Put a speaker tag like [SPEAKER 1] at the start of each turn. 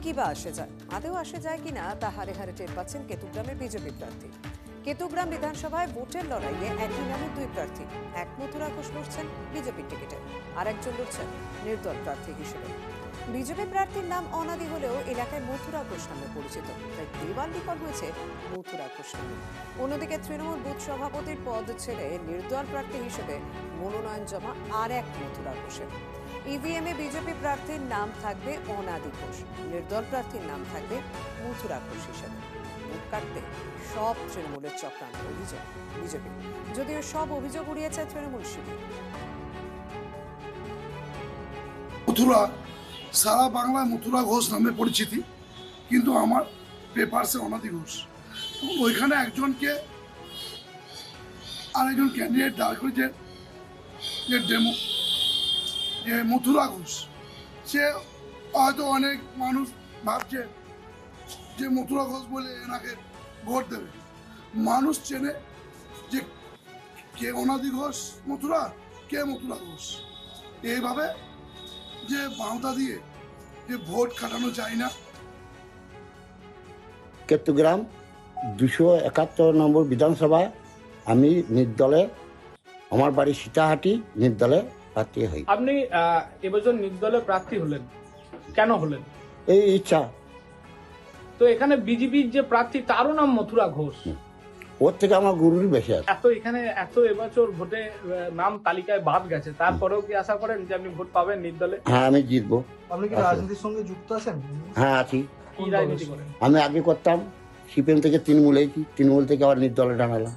[SPEAKER 1] কি বা আসে যায়, আদেও আসে যায় কিনা তা হারে হারে টের পাচ্ছেন কেতুগ্রামের বিজেপি প্রার্থী। কেতুগ্রাম বিধানসভায় ভোটের লড়াইয়ে একই নামে দুই প্রার্থী, এক মথুরা ঘোষ লড়ছেন বিজেপির টিকিটে, আর একজন লড়ছেন নির্দল প্রার্থী হিসেবে। বিজেপি প্রার্থীর নাম অনাদি হলেও এলাকায় মথুরা ঘোষ নামে পরিচিত, তাই দেওয়ালিকর হয়েছে মথুরা ঘোষ নামে। অন্যদিকে তৃণমূল বুথ সভাপতির পদ ছেড়ে নির্দল প্রার্থী হিসেবে মনোনয়ন জমা আর এক মথুরা ঘোষের। ইভিএমে বিজেপি প্রার্থীর নাম থাকবে অনাদি ঘোষ, নির্দল প্রার্থীর নাম থাকবে মথুরা ঘোষ হিসেবে। ভোট কাটতে সব তৃণমূলের চক্রান্ত অভিযোগ বিজেপি, যদিও সব অভিযোগ উড়িয়েছে তৃণমূল শিবির।
[SPEAKER 2] মথুরা সারা বাংলায় মথুরা ঘোষ নামে পরিচিতি, কিন্তু আমার পেপারসে অনাদি ঘোষ। ওইখানে একজনকে আরেকজন ক্যান্ডিডেট দাঁড় করেছে যে ডেমো যে মথুরা ঘোষ। সে হয়তো অনেক মানুষ ভাবছে যে মথুরা ঘোষ বলে এনাকে ভোট দেবে। মানুষ চেনে যে কে অনাদি ঘোষ মথুরা, কে মথুরা ঘোষ। এইভাবে যে বাঁধা দিয়ে যে ভোট কাটানো যায় না।
[SPEAKER 3] কেতুগ্রাম 271 নম্বর বিধানসভায় আমি নির্দলে, আমার বাড়ি সীতাহাটি, নির্দলে প্রার্থী হই।
[SPEAKER 4] আপনি এবছর নির্দলে প্রার্থী হলেন, কেন হলেন?
[SPEAKER 3] এই ইচ্ছা।
[SPEAKER 4] তো এখানে বিজেপির যে প্রার্থী তারও নাম মথুরা ঘোষ,
[SPEAKER 3] ওর থেকে আমার গুরুরই বেশি আছে।
[SPEAKER 4] এত এবছর ভোটে নাম তালিকায় বাদ গেছে, তারপরেও কি আশা করেন যে আপনি ভোট পাবেন নির্দলে?
[SPEAKER 3] হ্যাঁ, আমি জিতবো।
[SPEAKER 5] আপনি কি রাজনীতির সঙ্গে যুক্ত আছেন?
[SPEAKER 3] হ্যাঁ, আছি।
[SPEAKER 4] কি রাজনীতি করেন?
[SPEAKER 3] আমি আগে করতাম সিপিএম থেকে তৃণমূল, তৃণমূল থেকে আবার নির্দলে টানালাম।